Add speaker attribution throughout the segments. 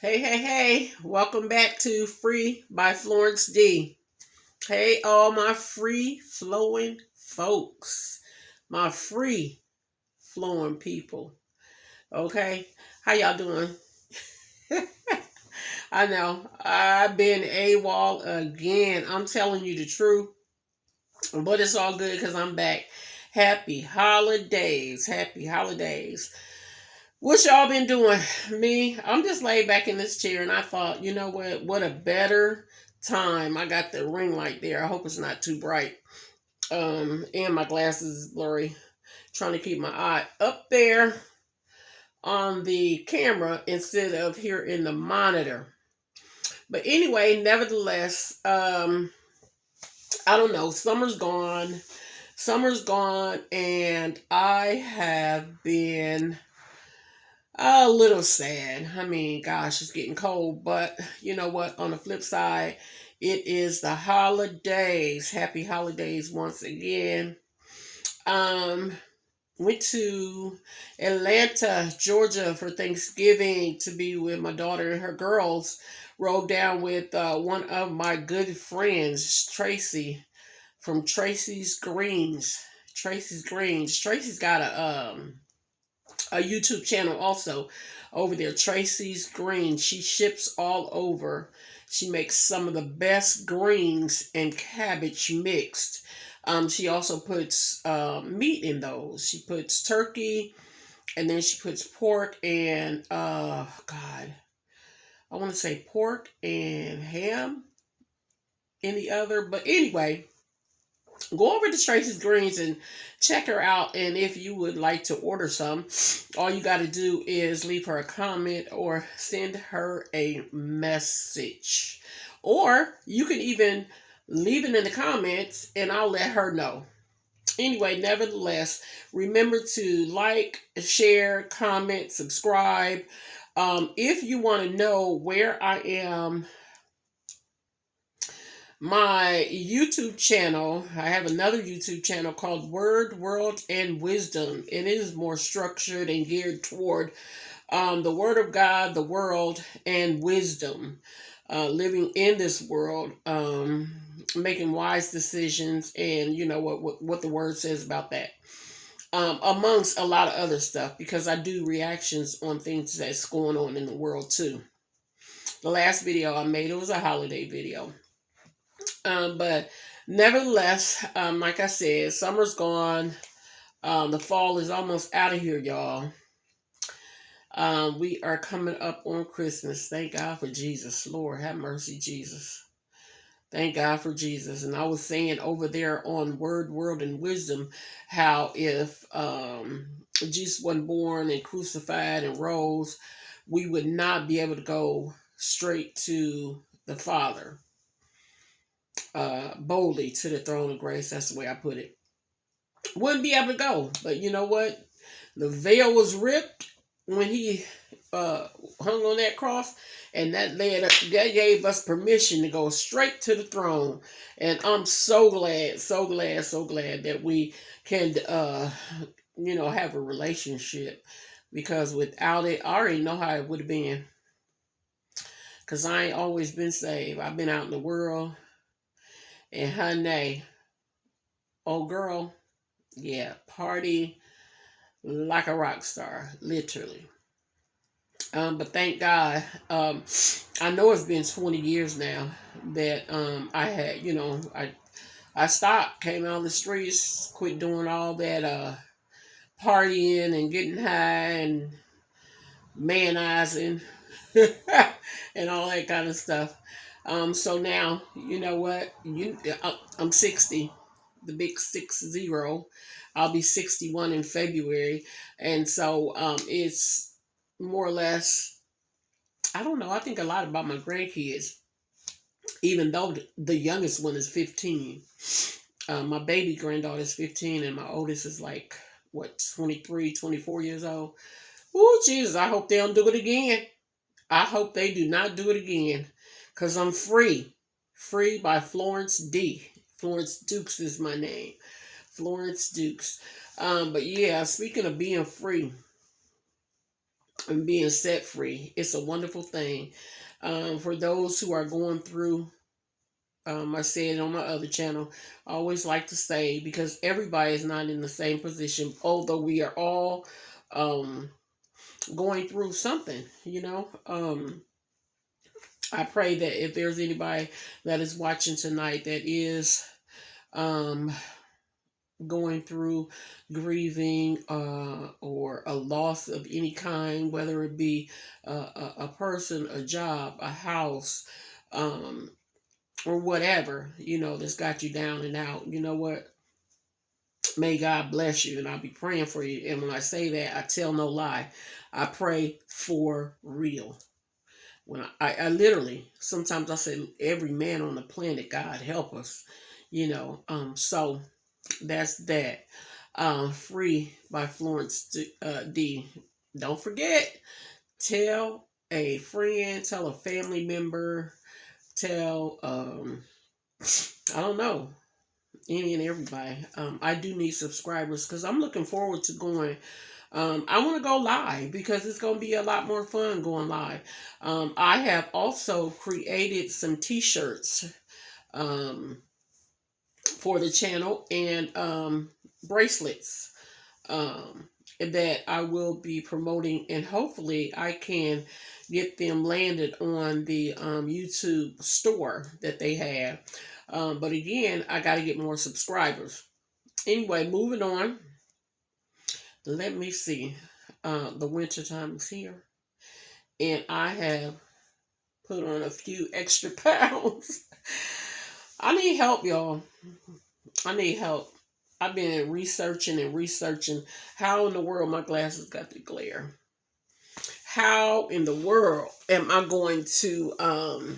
Speaker 1: Hey, welcome back to Free by Florence D. Hey, all my free flowing folks, my free flowing people. Okay, how y'all doing? I know I've been AWOL again. I'm telling you the truth, but it's all good because I'm back. Happy holidays, happy holidays. What y'all been doing? Me, I'm just laid back in this chair and I thought, you know what? What a better time. I got the ring light there. I hope it's not too bright. And my glasses is blurry. Trying to keep my eye up there on the camera instead of here in the monitor. But anyway, nevertheless, I don't know. Summer's gone. Summer's gone, and I have been a little sad. I mean, gosh, it's getting cold, but you know what? On the flip side, it is the holidays. Happy holidays once again. Um, Went to Atlanta, Georgia for Thanksgiving to be with my daughter and her girls. Rode down with one of my good friends, Tracy, from Tracy's Greens. Tracy's Greens. Tracy's got a YouTube channel also over there, Tracy's Greens. She ships all over. She makes some of the best greens and cabbage mixed. She also puts meat in those. She puts turkey, and then she puts pork and God, I want to say pork and ham in the other. But anyway, go over to Tracy's Greens and check her out. And if you would like to order some, all you got to do is leave her a comment or send her a message. Or you can even leave it in the comments and I'll let her know. Anyway, nevertheless, remember to like, share, comment, subscribe. If you want to know where I am, my YouTube channel, I have another YouTube channel called Word, World, and Wisdom. And it is more structured and geared toward the Word of God, the world, and wisdom. Living in this world, making wise decisions, and you know what the Word says about that. Amongst a lot of other stuff, because I do reactions on things that's going on in the world too. The last video I made, it was a holiday video. But nevertheless, like I said, summer's gone. The fall is almost out of here, y'all. We are coming up on Christmas. Thank God for Jesus. Lord, have mercy, Jesus. Thank God for Jesus. And I was saying over there on Word, World, and Wisdom, how if Jesus wasn't born and crucified and rose, we would not be able to go straight to the Father. Boldly to the throne of grace. That's the way I put it. Wouldn't be able to go. But you know what? The veil was ripped when he hung on that cross, and that gave us permission to go straight to the throne. And I'm so glad, so glad that we can, have a relationship, because without it, I already know how it would have been. Because I ain't always been saved. I've been out in the world, and honey, oh girl, yeah, party like a rock star, literally. But thank God, I know it's been 20 years now that I had, I stopped, came out of the streets, quit doing all that partying and getting high and manizing and all that kind of stuff. So now, you know what? I'm 60, the big 60. I'll be 61 in February. And so it's more or less, I don't know, I think a lot about my grandkids, even though the youngest one is 15. My baby granddaughter is 15, and my oldest is like, what, 23, 24 years old. Oh, Jesus, I hope they don't do it again. I hope they do not do it again, because I'm free. Free by Florence D. Florence Dukes is my name. Florence Dukes. But yeah, speaking of being free, and being set free. It's a wonderful thing. For those who are going through, I said on my other channel, I always like to say, because everybody is not in the same position, although we are all um, going through something, you know. I pray that if there's anybody that is watching tonight that is um, going through grieving or a loss of any kind, whether it be a person, a job, a house, um, or whatever, you know, that's got you down and out. You know what? May God bless you, and I'll be praying for you. And when I say that, I tell no lie. I pray for real. When I literally, sometimes I say, every man on the planet, God help us, you know. So that's that. Free by Florence D. Don't forget, tell a friend, tell a family member, tell, I don't know, any and everybody. I do need subscribers because I'm looking forward to going. I want to go live because it's going to be a lot more fun going live. I have also created some t-shirts um, for the channel and bracelets that I will be promoting, and hopefully I can get them landed on the YouTube store that they have. But again, I got to get more subscribers. Anyway, moving on. Let me see. The winter time is here, and I have put on a few extra pounds. I need help, y'all. I need help. I've been researching and researching how in the world my glasses got the glare. How in the world am I going to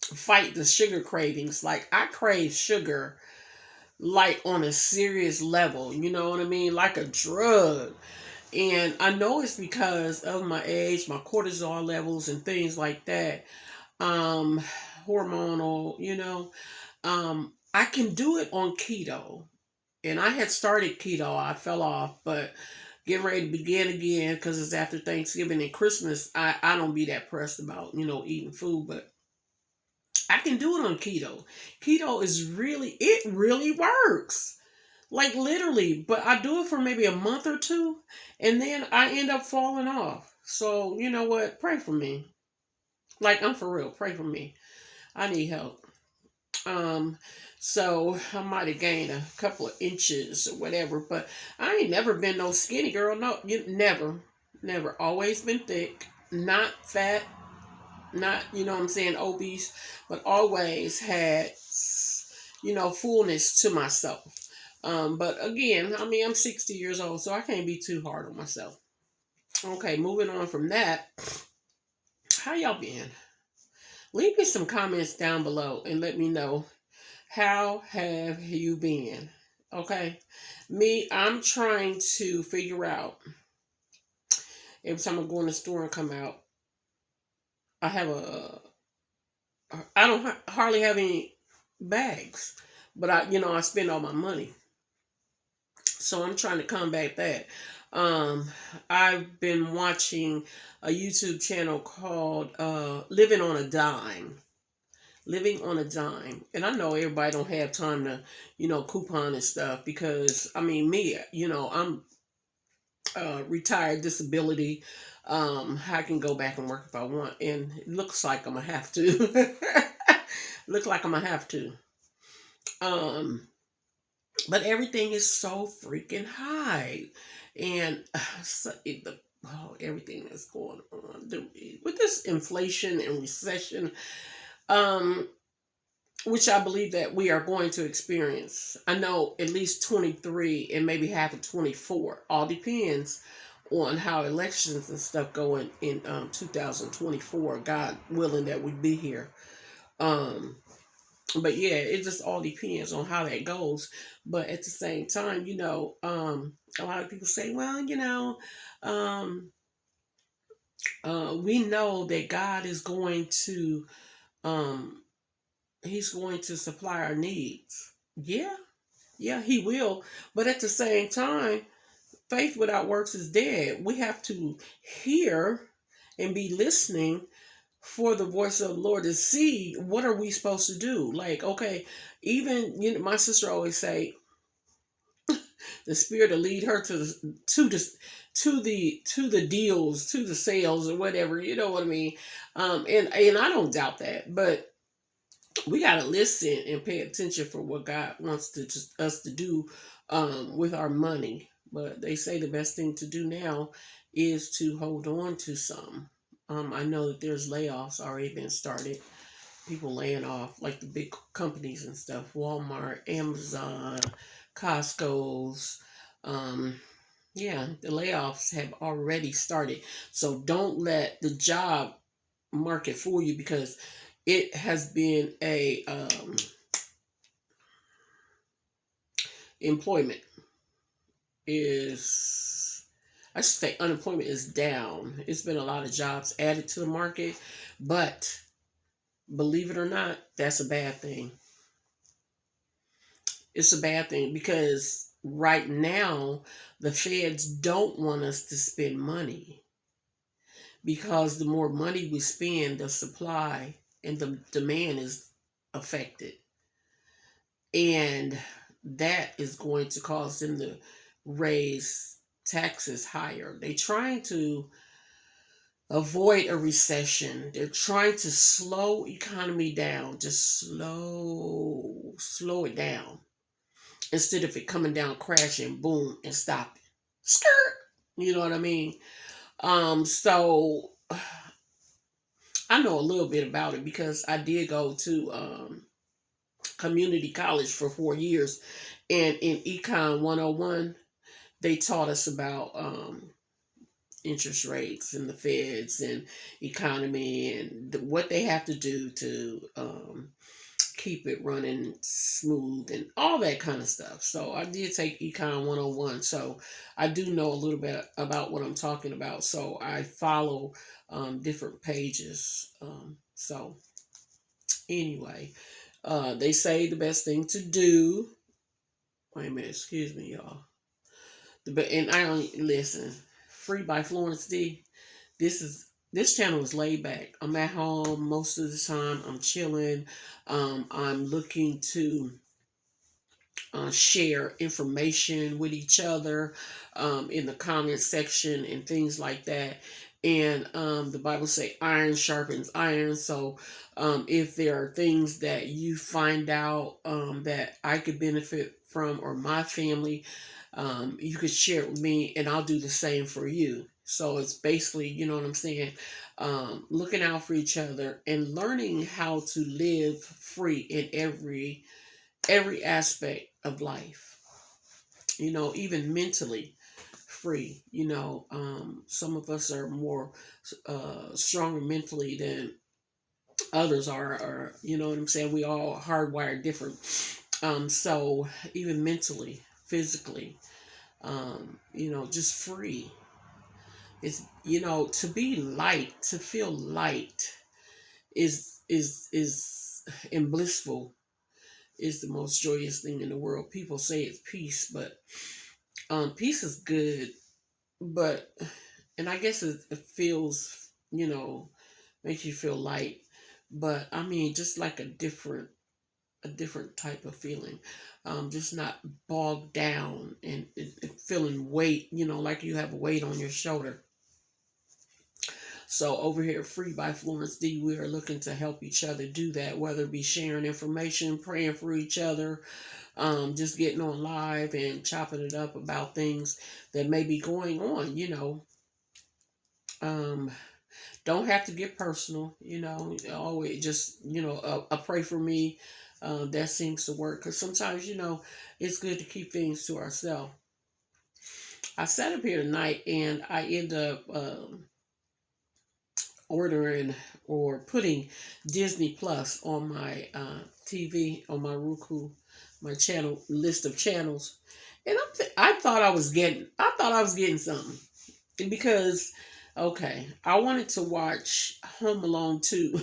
Speaker 1: fight the sugar cravings? Like, I crave sugar like on a serious level, you know what I mean? Like a drug. And I know it's because of my age, my cortisol levels and things like that. Um Hormonal, you know. I can do it on keto. And I had started keto. I fell off, but getting ready to begin again because it's after Thanksgiving and Christmas. I don't be that pressed about, you know, eating food, but I can do it on keto. Keto is it really works. Like, literally, but I do it for maybe a month or two and then I end up falling off. So, you know what? Pray for me. Like, I'm for real. Pray for me. I need help. Um, so I might have gained a couple of inches or whatever, but I ain't never been no skinny girl. No, you never, never. Always been thick, not fat, not, you know what I'm saying, obese, but always had, you know, fullness to myself. But again, I mean, I'm 60 years old, so I can't be too hard on myself. Okay, moving on from that. How y'all been? Leave me some comments down below and let me know, how have you been? Okay. Me, I'm trying to figure out, every time I go in the store and come out, I have I don't hardly have any bags, but I spend all my money. So I'm trying to combat that. Um, I've been watching a YouTube channel called Living on a Dime. Living on a Dime. And I know everybody don't have time to, coupon and stuff because, I mean, me, I'm retired disability. I can go back and work if I want. And it looks like I'm going to have to. Look like I'm going to have to. Um, but everything is so freaking high. And everything that's going on with this inflation and recession, um, which I believe that we are going to experience. I know at least 23 and maybe half of 24. All depends on how elections and stuff go in 2024. God willing that we be here. But yeah, it just all depends on how that goes. But at the same time, a lot of people say, well, um, we know that God is going to, um, He's going to supply our needs. Yeah, yeah, He will. But at the same time, faith without works is dead. We have to hear and be listening for the voice of the Lord to see what are we supposed to do. Like, okay, even my sister always say the Spirit will lead her to the deals, to the sales or whatever. You know what I mean? And I don't doubt that, but we got to listen and pay attention for what God wants us to do with our money. But they say the best thing to do now is to hold on to some. I know that there's layoffs already been started. People laying off, like the big companies and stuff, Walmart, Amazon, Costco's. Um, yeah, the layoffs have already started. So don't let the job market fool you, because it has been a employment is I should say unemployment is down. It's been a lot of jobs added to the market, but believe it or not, that's a bad thing. It's a bad thing because right now the feds don't want us to spend money, because the more money we spend, the supply and the demand is affected. And that is going to cause them to raise taxes higher. They're trying to avoid a recession. They're trying to slow economy down, just slow it down, instead of it coming down crashing, boom, and stopping. Skirt. You know what I mean? So I know a little bit about it because I did go to community college for 4 years, and in Econ 101 they taught us about interest rates and the feds and economy and what they have to do to keep it running smooth and all that kind of stuff. So I did take Econ 101, so I do know a little bit about what I'm talking about. So I follow different pages. So anyway, they say the best thing to do. Wait a minute, excuse me, y'all. And I don't listen. Free by Florence D. This channel is laid back. I'm at home most of the time. I'm chilling. I'm looking to share information with each other in the comment section and things like that. And the Bible say iron sharpens iron. So if there are things that you find out that I could benefit from, or my family, you could share it with me, and I'll do the same for you. So it's basically, you know what I'm saying, looking out for each other and learning how to live free in every aspect of life. Even mentally free. Some of us are more stronger mentally than others are, or you know what I'm saying. We all hardwired different. So even mentally, physically, just free. It's to be light, to feel light is and blissful is the most joyous thing in the world. People say it's peace, but peace is good, but and I guess it feels, makes you feel light, but I mean just like a different type of feeling, just not bogged down and feeling weight, like you have a weight on your shoulder. So over here, Free by Florence D, we are looking to help each other do that, whether it be sharing information, praying for each other, just getting on live and chopping it up about things that may be going on. Um, don't have to get personal. Always just a pray for me. That seems to work, because sometimes it's good to keep things to ourselves. I sat up here tonight and I end up ordering or putting Disney Plus on my TV, on my Roku, my channel list of channels, and I thought I was getting something, because okay, I wanted to watch Home Alone 2.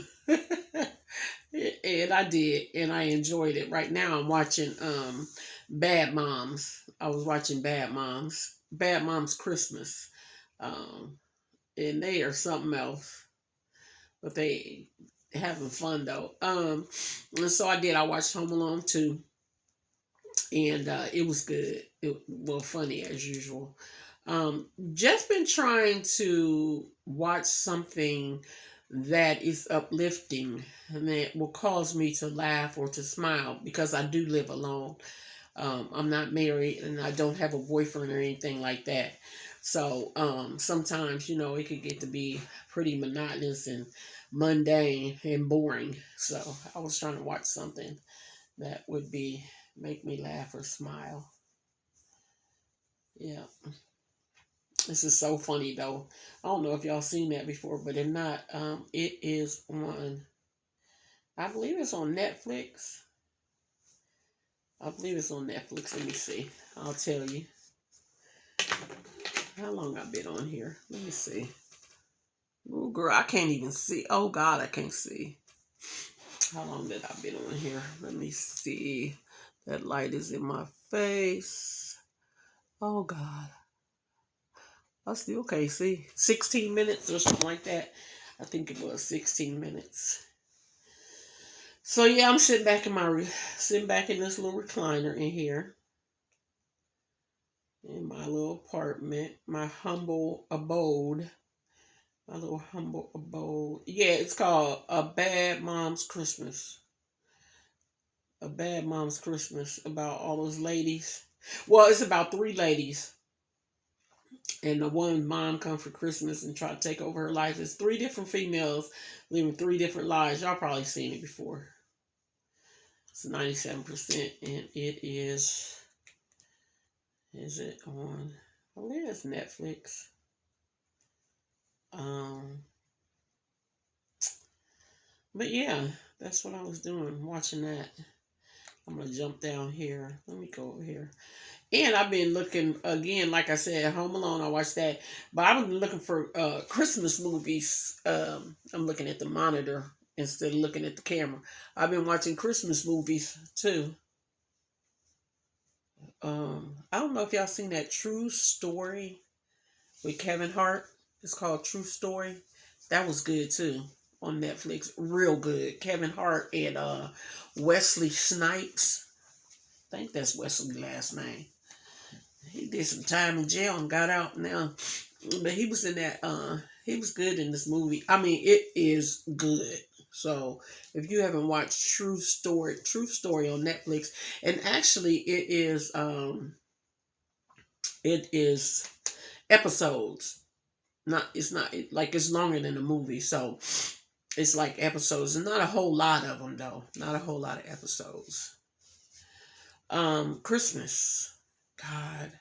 Speaker 1: And I did, and I enjoyed it. Right now I'm watching Bad Moms. I was watching Bad Moms. Bad Moms Christmas. Um, and they are something else. But they having fun though. And so I did. I watched Home Alone 2, and it was good. Well, funny as usual. Just been trying to watch something that is uplifting and that will cause me to laugh or to smile because I do live alone. I'm not married and I don't have a boyfriend or anything like that. So sometimes, it could get to be pretty monotonous and mundane and boring. So I was trying to watch something that would be make me laugh or smile. Yeah. This is so funny though. I don't know if y'all seen that before, but if not, it is on. I believe it's on Netflix. I believe it's on Netflix. Let me see. I'll tell you how long I've been on here. Let me see. Oh girl, I can't even see. Oh God, I can't see. How long did I been on here? Let me see. That light is in my face. Oh God, I still can't see. 16 minutes or something like that. I think it was 16 minutes. So yeah, I'm sitting back in this little recliner in here in my little apartment, my humble abode. My little humble abode. Yeah, it's called A Bad Mom's Christmas. A Bad Mom's Christmas, about all those ladies. Well, it's about three ladies, and the one mom come for Christmas and try to take over her life. It's three different females living three different lives. Y'all probably seen it before. It's 97%, and it is. Is it on? I believe it's Netflix. Um, but yeah, that's what I was doing, watching that. I'm gonna jump down here. Let me go over here. And I've been looking again, like I said, Home Alone. I watched that, but I've been looking for Christmas movies. I'm looking at the monitor instead of looking at the camera. I've been watching Christmas movies too. I don't know if y'all seen that True Story with Kevin Hart. It's called True Story. That was good too on Netflix. Real good. Kevin Hart and Wesley Snipes. I think that's Wesley's last name. He did some time in jail and got out now. But he was in that he was good in this movie. I mean, it is good. So if you haven't watched True Story on Netflix, and actually it is episodes. Not it's not like it's longer than a movie, so it's like episodes, and not a whole lot of them though. Not a whole lot of episodes. Christmas. God,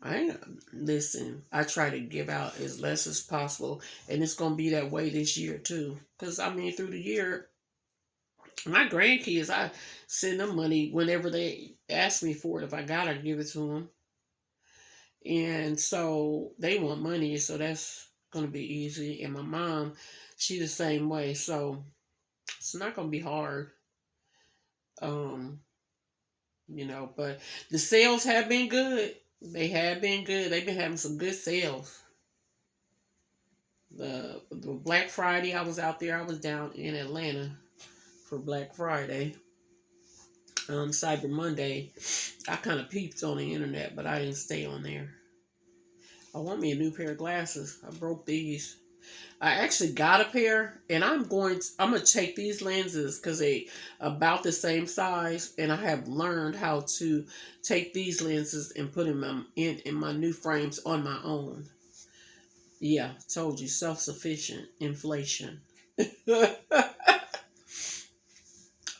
Speaker 1: I listen. I try to give out as less as possible, and it's gonna be that way this year too. Cause I mean, through the year, my grandkids, I send them money whenever they ask me for it. If I gotta give it to them, and so they want money, so that's gonna be easy. And my mom, she the same way, so it's not gonna be hard. Um, but the sales have been good. They have been good. They've been having some good sales. The Black Friday, I was out there. I was down in Atlanta for Black Friday. Cyber Monday, I kind of peeped on the internet, but I didn't stay on there. I want me a new pair of glasses. I broke these. I actually got a pair, and I'm gonna take these lenses because they about the same size, and I have learned how to take these lenses and put them in my new frames on my own. Yeah, told you, self sufficient inflation.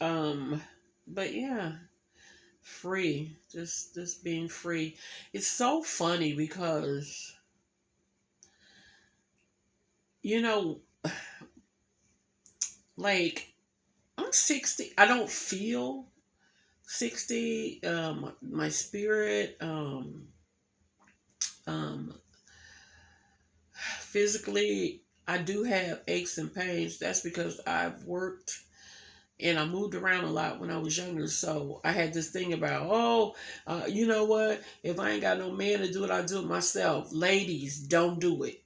Speaker 1: um, but yeah, free, just being free. It's so funny because you know, like I'm 60. I don't feel 60. My spirit, um, physically, I do have aches and pains. That's because I've worked and I moved around a lot when I was younger. So I had this thing about, oh, you know what? If I ain't got no man to do it, I do it myself. Ladies, don't do it.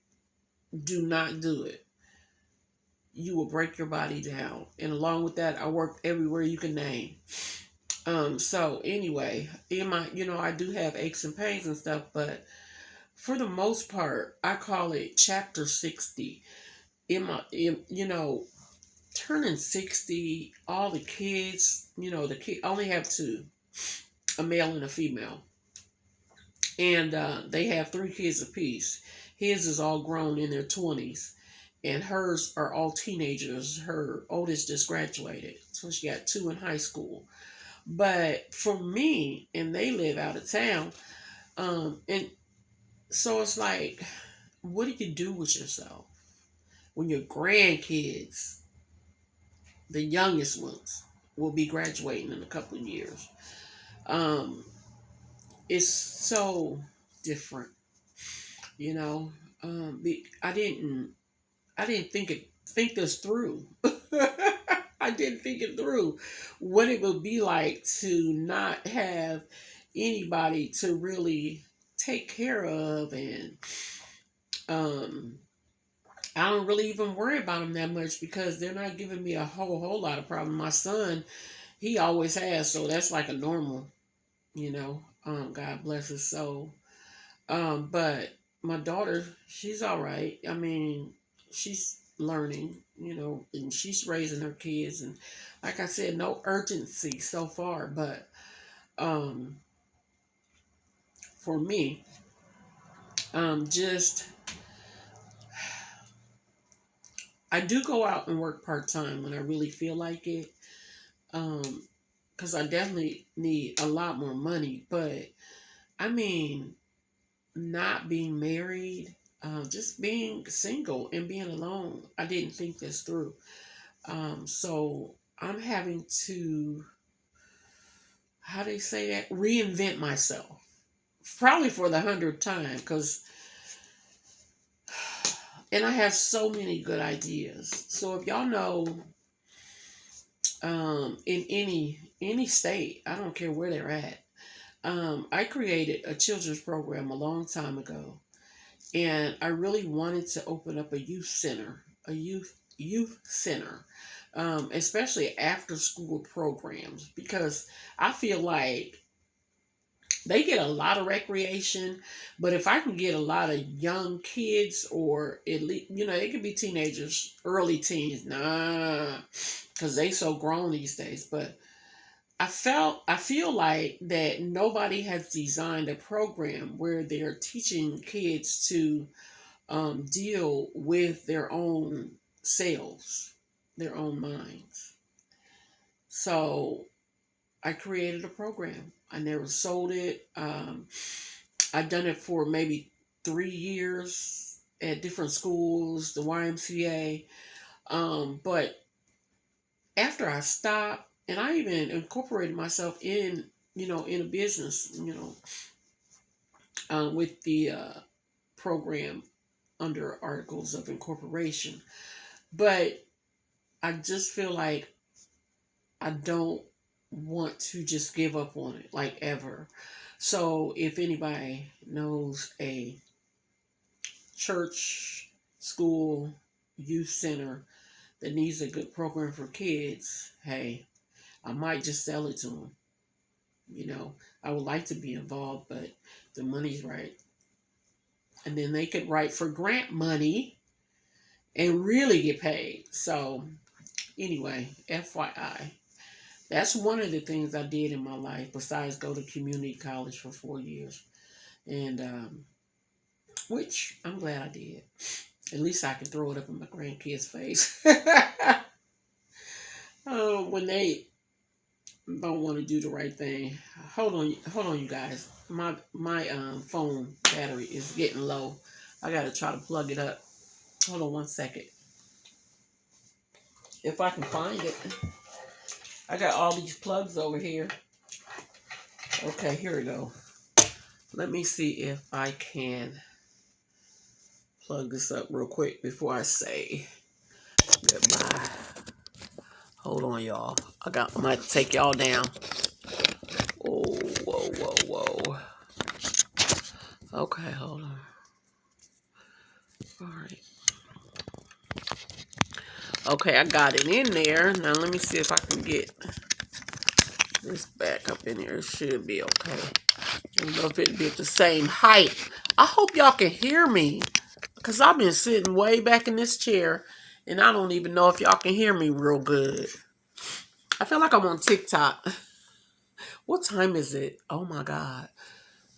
Speaker 1: Do not do it. You will break your body down. And along with that, I worked everywhere you can name. So anyway, in my, I do have aches and pains and stuff, but for the most part, I call it chapter 60. Turning 60, all the kids, the kid only have two, a male and a female. And they have three kids apiece. His is all grown in their 20s, and hers are all teenagers. Her oldest just graduated, so she got two in high school. But for me, and they live out of town, and so it's like, what do you do with yourself when your grandkids, the youngest ones, will be graduating in a couple of years? Um, it's so different, you know. I didn't think this through. I didn't think it through what it would be like to not have anybody to really take care of, and um I don't really even worry about them that much because they're not giving me a whole lot of problem. My son, he always has, so that's like a normal, God bless his soul. But my daughter, she's all right. I mean, she's learning, and she's raising her kids, and like I said, no urgency so far. But um, for me, just I do go out and work part time when I really feel like it, because I definitely need a lot more money. But I mean, not being married, just being single and being alone, I didn't think this through. So I'm having to, how do you say that? Reinvent myself. Probably for the 100th time, because, and I have so many good ideas. So if y'all know, in any state, I don't care where they're at. I created a children's program a long time ago, and I really wanted to open up a youth center, a youth center, especially after school programs, because I feel like they get a lot of recreation, but if I can get a lot of young kids, or at least, it could be teenagers, early teens, nah, because they so grown these days. But I feel like that nobody has designed a program where they're teaching kids to deal with their own selves, their own minds. So I created a program. I never sold it. I've done it for maybe 3 years at different schools, the YMCA. But after I stopped, and I even incorporated myself in a business, with the program under Articles of Incorporation. But I just feel like I don't want to just give up on it, like, ever. So if anybody knows a church, school, youth center that needs a good program for kids, hey, I might just sell it to them. I would like to be involved, but the money's right. And then they could write for grant money and really get paid. So, anyway, FYI. That's one of the things I did in my life besides go to community college for 4 years. And which I'm glad I did. At least I can throw it up in my grandkids' face. When they don't want to do the right thing. Hold on, you guys. My phone battery is getting low. I gotta try to plug it up. Hold on 1 second. If I can find it. I got all these plugs over here. Okay, here we go. Let me see if I can plug this up real quick before I say goodbye. Hold on, y'all. I might take y'all down. Oh, whoa, whoa, whoa. Okay, hold on. All right. Okay, I got it in there. Now let me see if I can get this back up in here. It should be okay. I don't know if it'd be at the same height. I hope y'all can hear me. Because I've been sitting way back in this chair. And I don't even know if y'all can hear me real good. I feel like I'm on TikTok. What time is it? Oh my God.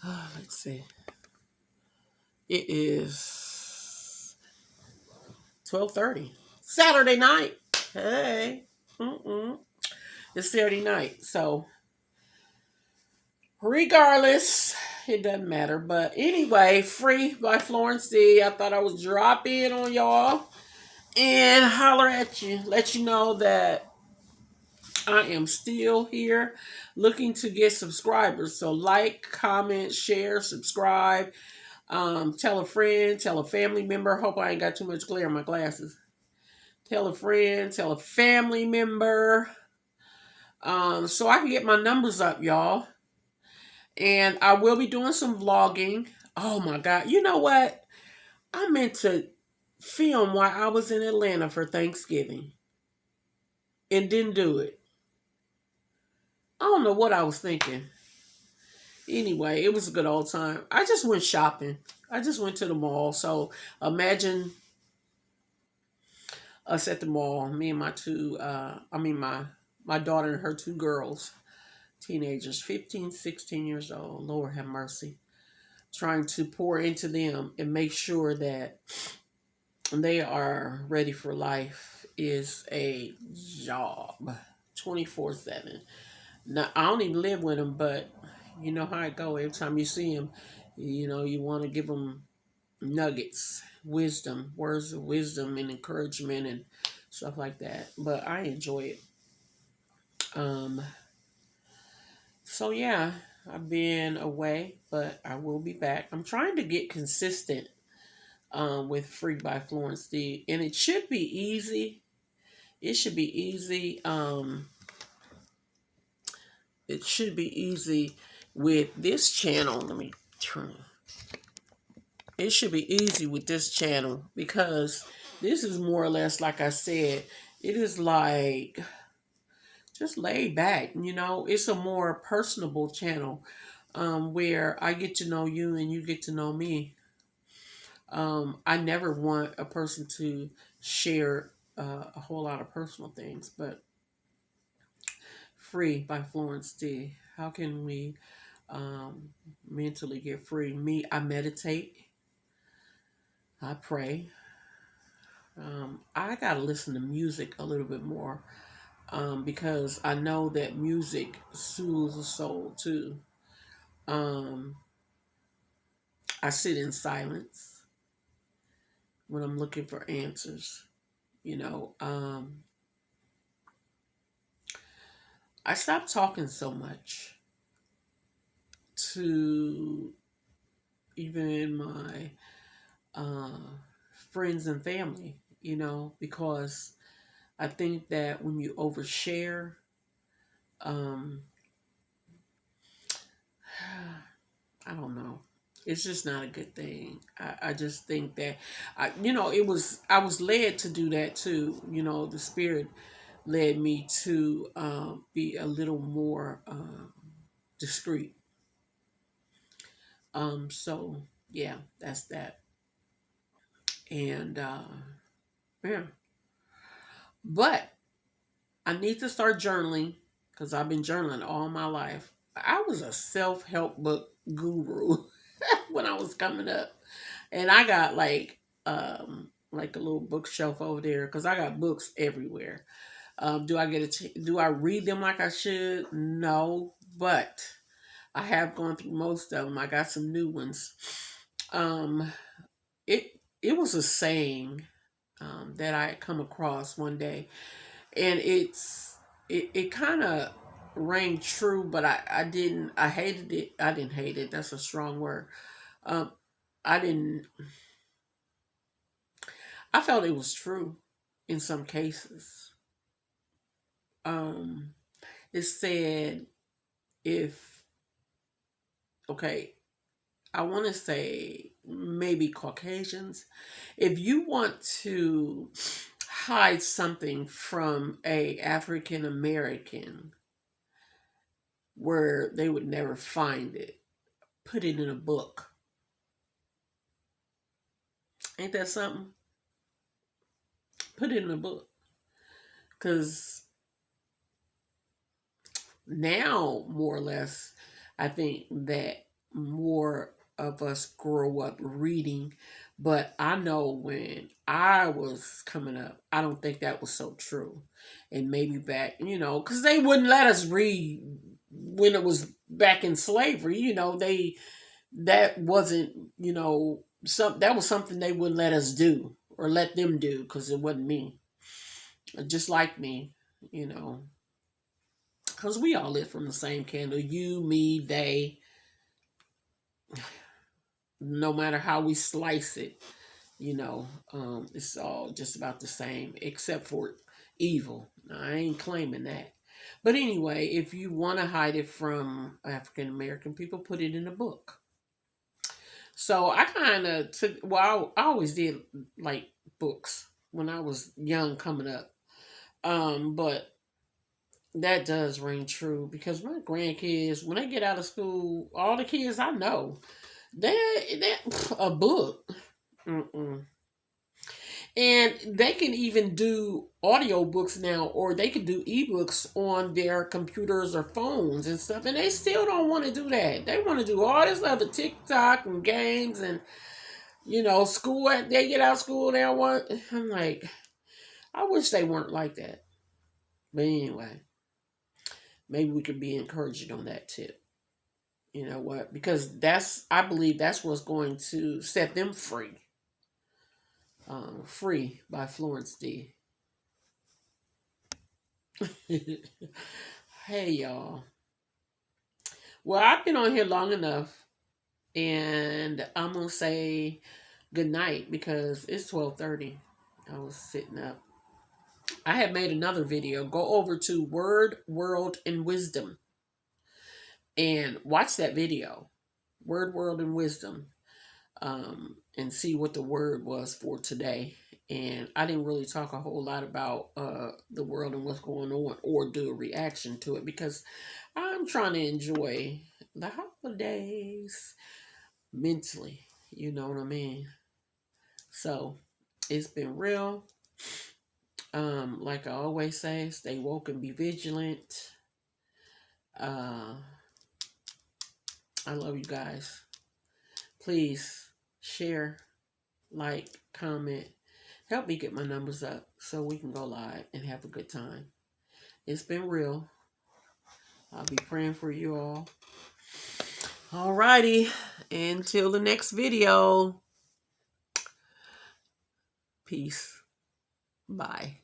Speaker 1: Let's see. It is 12:30. Saturday night. Hey. It's Saturday night. So regardless, it doesn't matter. But anyway, Free by Florence D. I thought I would drop in on y'all and holler at you. Let you know that I am still here looking to get subscribers. So like, comment, share, subscribe. Tell a friend, tell a family member. Hope I ain't got too much glare in my glasses. Tell a friend, tell a family member. So I can get my numbers up, y'all. And I will be doing some vlogging. Oh my God. You know what? I meant to film while I was in Atlanta for Thanksgiving and didn't do it. I don't know what I was thinking. Anyway, it was a good old time. I just went shopping. I just went to the mall. So imagine us at the mall, me and my daughter and her two girls, teenagers, 15, 16 years old. Lord have mercy. Trying to pour into them and make sure that they are ready for life is a job 24/7. Now, I don't even live with them, but you know how it go. Every time you see them, you want to give them nuggets, wisdom, words of wisdom and encouragement and stuff like that. But I enjoy it. Um, so yeah, I've been away, but I will be back. I'm trying to get consistent with Free by Florence D, and it should be easy. It should be easy. It should be easy with this channel. Let me turn. It should be easy with this channel because this is more or less like I said. It is like just laid back. It's a more personable channel where I get to know you and you get to know me. I never want a person to share a whole lot of personal things, but Free by Florence D. How can we um, mentally get free? Me, I meditate, I pray. I got to listen to music a little bit more because I know that music soothes the soul too. Um, I sit in silence when I'm looking for answers. You know, um, I stopped talking so much to even my uh, friends and family, because I think that when you overshare, um, I don't know. It's just not a good thing. I just think that, I was led to do that too. The spirit led me to be a little more discreet. So yeah, that's that. And yeah, but I need to start journaling because I've been journaling all my life. I was a self help book guru when I was coming up, and I got like a little bookshelf over there because I got books everywhere. Do I read them like I should? No, but I have gone through most of them. I got some new ones. Um, it was a saying that I had come across one day, and it kind of rang true, but I hated it. I didn't hate it. That's a strong word. Um, I didn't. I felt it was true in some cases. Um, it said if, okay, I want to say maybe Caucasians, if you want to hide something from a African American where they would never find it, put it in a book. Ain't that something? Put it in a book. Because now, more or less, I think that more of us grow up reading. But I know when I was coming up, I don't think that was so true. And maybe back, because they wouldn't let us read when it was back in slavery. That wasn't, that was something they wouldn't let us do or let them do because it wasn't me. Just like me, you know, because we all lit from the same candle. You, me, they, no matter how we slice it, it's all just about the same, except for evil. Now, I ain't claiming that. But anyway, if you want to hide it from African American people, put it in a book. So I kind of took, well, I always did like books when I was young coming up. But that does ring true because my grandkids, when they get out of school, all the kids I know, they a book. Mm-mm. And they can even do audio books now, or they can do ebooks on their computers or phones and stuff. And they still don't want to do that. They want to do all this other TikTok and games and school. They get out of school, they don't want. I'm like, I wish they weren't like that. But anyway, maybe we could be encouraging on that tip. You know what? Because I believe that's what's going to set them free. Free by Florence D. Hey, y'all. Well, I've been on here long enough, and I'm gonna say good night because it's 12:30. I was sitting up. I have made another video. Go over to Word, World, and Wisdom and watch that video. Word, World, and Wisdom. And see what the word was for today. And I didn't really talk a whole lot about the world and what's going on or do a reaction to it because I'm trying to enjoy the holidays mentally. You know what I mean? So it's been real. Like I always say, stay woke and be vigilant. I love you guys. Please share, like, comment, help me get my numbers up so we can go live and have a good time. It's been real. I'll be praying for you all. Alrighty. Until the next video. Peace. Bye.